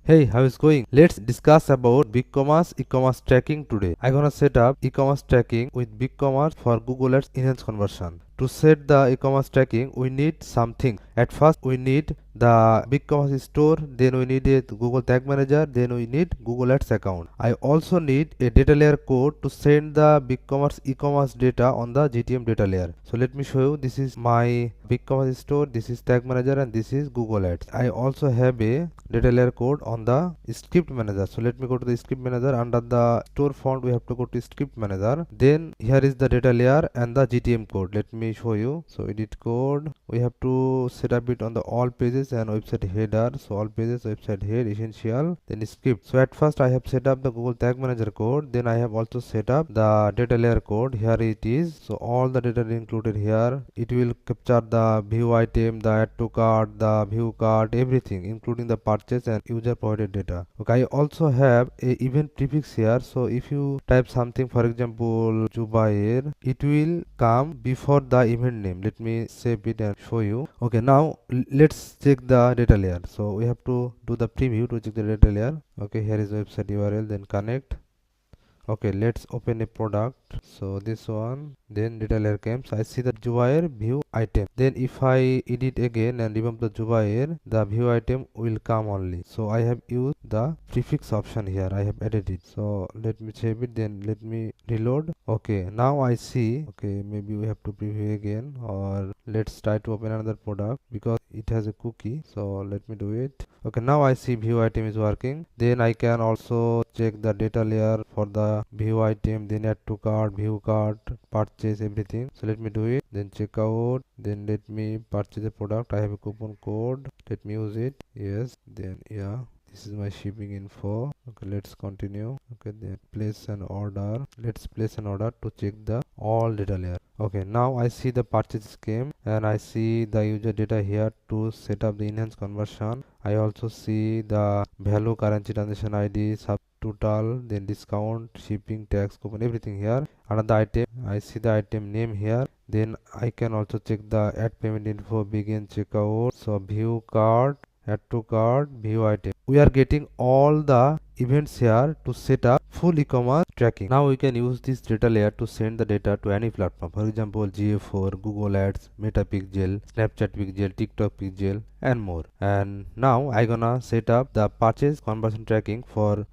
Hey, how is going? Let's discuss about BigCommerce e-commerce tracking today. I'm gonna set up e-commerce tracking with BigCommerce for Google Ads enhanced conversion. To set the e-commerce tracking, we need something. At first, we need the BigCommerce store, then we need a Google Tag Manager, then we need Google Ads account. I also need a data layer code to send the BigCommerce e-commerce data on the GTM data layer. So let me show you. This is my BigCommerce store, this is Tag Manager, and this is Google Ads. I also have a data layer code on the script manager. So let me go to the script manager. Under the store font, we have to go to script manager. Then here is the data layer and the GTM code. Let me show you. So edit code, we have to set up it on the all pages and website header. So all pages, website head, essential, then script. So at first I have set up the Google Tag Manager code. Then I have also set up the data layer code. Here it is. So all the data included here. It will capture the view item, the add to cart, the view cart, everything, including the purchase and user provided data. Okay, I also have a event prefix here. So if you type something, for example Zubayer, it will come before the event name. Let me save it and show you. Okay, now let's check the data layer. So we have to do the preview to check the data layer. Okay, here is the website URL, then connect. Okay, let's open a product. So this one, then data layer comes. I see the Zubayer view item. Then if I edit again and remove the Zubayer, the view item will come only. So I have used the prefix option here. I have added it. So let me save it. Then let me reload. Okay, now I see. Okay, maybe we have to preview again, or let's try to open another product because it has a cookie. So let me do it. Okay, now I see view item is working. Then I can also check the data layer for the view item, then add to cart, view cart, purchase, everything. So let me do it. Then check out. Then let me purchase the product. I have a coupon code. Let me use it. Yes. Then yeah. This is my shipping info. Okay, let's continue. Okay, then place an order. Let's place an order to check the all data layer. Okay, now I see the purchase scheme and I see the user data here to set up the enhanced conversion. I also see the value, currency, transaction ID, subtotal, then discount, shipping, tax, coupon, everything here. Another item, I see the item name here. Then I can also check the add payment info, begin checkout, so view cart, add to cart, view item. We are getting all the events here to set up full e-commerce tracking. Now we can use this data layer to send the data to any platform. For example, GA4, Google Ads, Meta Pixel, Snapchat Pixel, TikTok Pixel, and more. And now I gonna set up the purchase conversion tracking for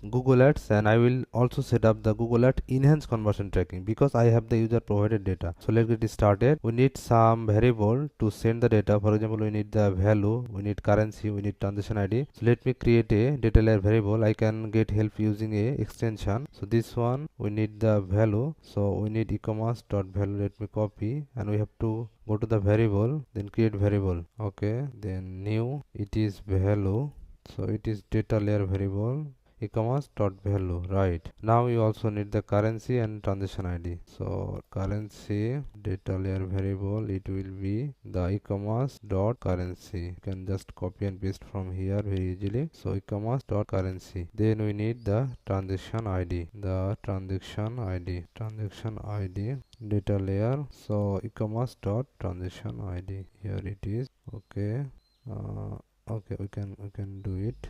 Google Ads, and I will also set up the Google Ads enhanced conversion tracking because I have the user provided data. So let's get started. We need some variable to send the data. For example, we need the value, we need currency, we need transaction ID. So let me create a data layer variable. I can get help using a extension. So this one we need the value. So we need e-commerce dot value. Let me copy, and we have to go to the variable, then create variable. Okay, then new, it is value, so it is data layer variable e-commerce dot value. Right, now you also need the currency and transaction ID. So currency data layer variable, it will be the e-commerce dot currency. You can just copy and paste from here very easily. So e-commerce dot currency. Then we need the transaction ID, the transaction ID data layer. So e-commerce dot transaction ID, here it is. Okay, okay, we can do it.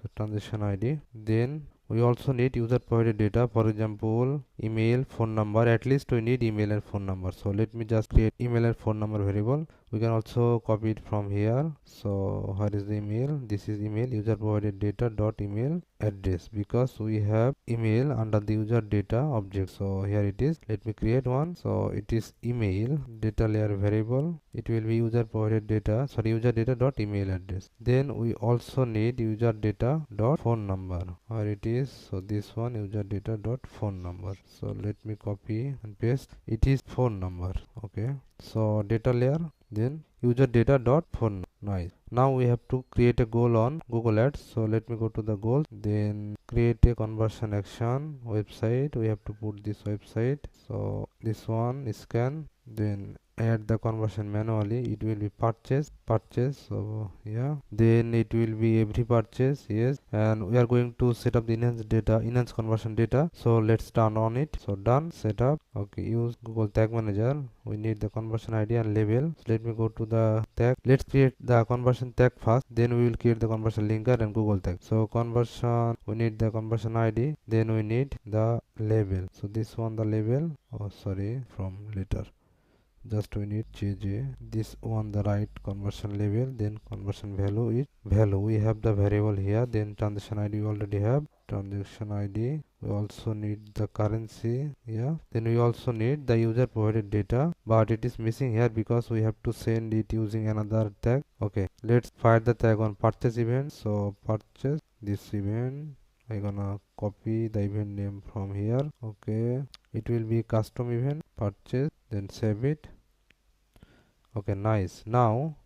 So transaction ID. Then we also need user provided data. For example, email, phone number. At least we need email and phone number. So let me just create email and phone number variable. We can also copy it from here. So here is the email. This is email, user provided data dot email address, because we have email under the user data object. So here it is. Let me create one. So it is email data layer variable. It will be user provided data, sorry, user data dot email address. Then we also need user data dot phone number. Here it is. So this one, user data dot phone number. So let me copy and paste. It is phone number. Okay, so data layer, then user data dot phone. Nice. Now we have to create a goal on Google Ads. So let me go to the goal, then create a conversion action website. We have to put this website. So this one, scan, then add the conversion manually, it will be purchase. So yeah, then it will be every purchase. Yes, and we are going to set up the enhance conversion data. So let's turn on it. So done, setup. Okay, use Google Tag Manager. We need the conversion ID and label. So let me go to the tag. Let's create the conversion tag first, then we will create the conversion linker and Google tag. So conversion, we need the conversion ID, then we need the label. So this one, the label, oh sorry, from later, just we need JJ. This one, the right conversion label, then conversion value is value. We have the variable here, then transaction ID we already have. Transaction ID, we also need the currency. Yeah, then we also need the user provided data, but it is missing here because we have to send it using another tag. Okay, let's fire the tag on purchase event. So purchase this event, I gonna copy the event name from here. Okay, it will be custom event purchase, then save it. Okay, nice. Now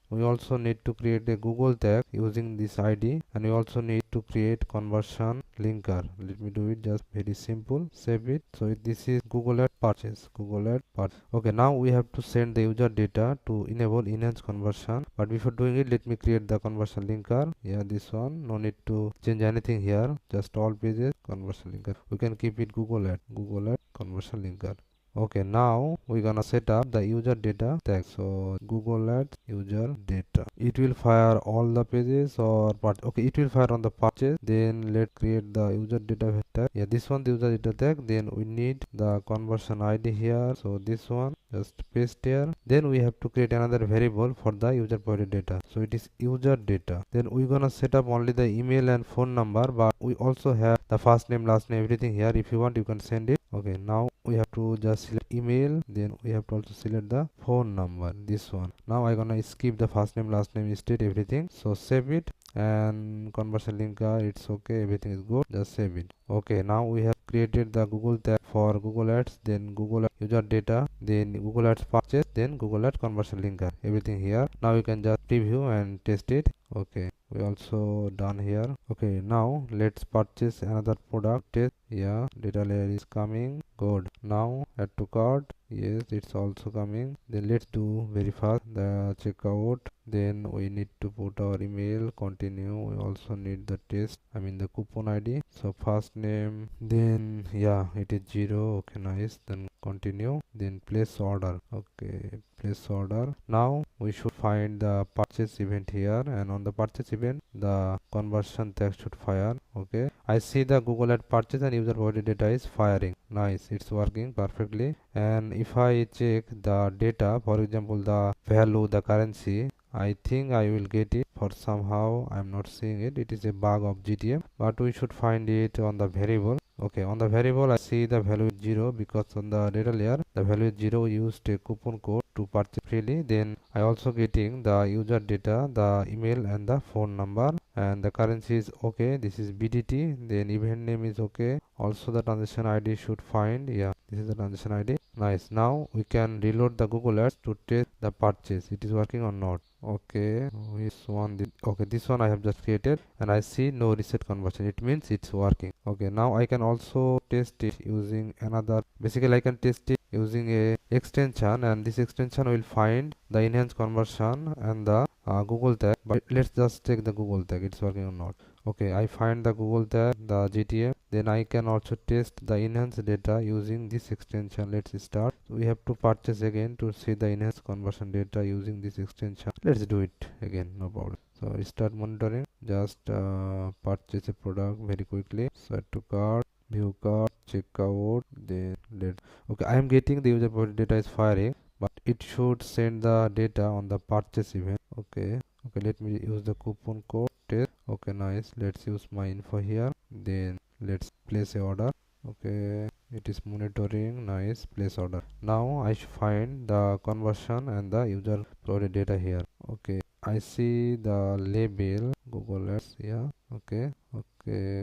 we also need to create a Google tag using this ID, and we also need to create conversion linker. Let me do it just very simple. Save it. So this is Google Ad purchase. Google Ad purchase. Okay, now we have to send the user data to enable enhance conversion. But before doing it, let me create the conversion linker. Yeah, this one. No need to change anything here. Just all pages conversion linker. We can keep it Google Ad. Google Ad conversion linker. Okay, now we're gonna set up the user data tag. So Google Ads user data, it will fire all the pages or part. Okay, it will fire on the purchase. Then let's create the user data tag. Yeah, this one, the user data tag. Then we need the conversion ID here. So this one, just paste here. Then we have to create another variable for the user provided data. So it is user data. Then we're gonna set up only the email and phone number, but we also have the first name, last name, everything here. If you want, you can send it. Okay, now we have to just select email, then we have to also select the phone number, this one. Now I'm gonna skip the first name, last name, state, everything. So save it, and conversion linker, it's okay, everything is good, just save it. Okay, now we have created the Google tag for Google Ads, then Google Ads user data, then Google Ads purchase, then Google Ads conversion linker, everything here. Now you can just preview and test it. Okay, we also done here. Okay, now let's purchase another product test. Yeah, data layer is coming, good. Now add to cart, yes, it's also coming. Then let's do very fast the checkout. Then we need to put our email, continue. We also need the test, I mean the coupon ID. So first name, then yeah, it is 0. Okay, nice. Then continue, then place order. Okay, place order. Now we should find the purchase event here, and on the purchase event the conversion tag should fire. Okay, I see the Google Ad purchase and user provided data is firing. Nice, it's working perfectly. And if I check the data, for example the value, the currency, I think I will get it, for somehow I'm not seeing it. It is a bug of GTM, but we should find it on the variable. Okay, on the variable I see the value is 0 because on the data layer the value is 0. We used a coupon code to purchase freely. Then I also getting the user data, the email and the phone number, and the currency is okay, this is BDT. Then event name is okay, also the transaction ID should find. Yeah, this is the transaction ID. Nice. Now we can reload the Google Ads to test the purchase, it is working or not. Okay, this one, okay, this one I have just created and I see no reset conversion, it means it's working. Okay, now I can also test it using another, basically I can test it using a extension, and this extension will find the enhanced conversion and the Google tag. But let's just check the Google tag, it's working or not. Okay, I find the Google tag, the GTM. Then I can also test the enhanced data using this extension. Let's start. So we have to purchase again to see the enhanced conversion data using this extension. Let's do it again, no problem. So start monitoring, just purchase a product very quickly. So add to cart, view cart, checkout, then let. Okay, I am getting the user provided data is firing, but it should send the data on the purchase event. Okay, let me use the coupon code test. Okay, nice. Let's use my info here. Then let's place a order. Okay, it is monitoring. Nice, place order. Now I should find the conversion and the user provided data here. Okay, I see the label Google Ads. Yeah, okay,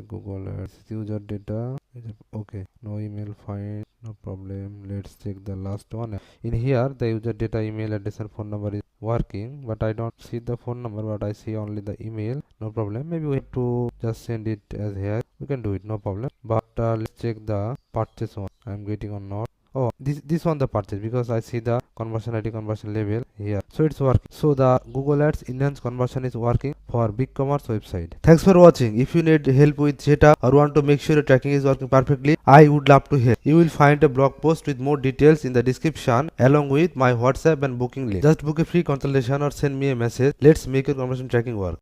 Google Ads user data. Okay, no email find, no problem. Let's check the last one. In here the user data, email address and phone number is working, but I don't see the phone number, but I see only the email. No problem, maybe we have to just send it as here. We can do it, no problem. But let's check the purchase one, I'm getting or not. Oh, this one the purchase, because I see the conversion ID, conversion level here. So it's working. So the Google Ads enhanced conversion is working for BigCommerce website. Thanks for watching. If you need help with setup or want to make sure your tracking is working perfectly, I would love to help. You will find a blog post with more details in the description along with my WhatsApp and booking link. Just book a free consultation or send me a message. Let's make your conversion tracking work.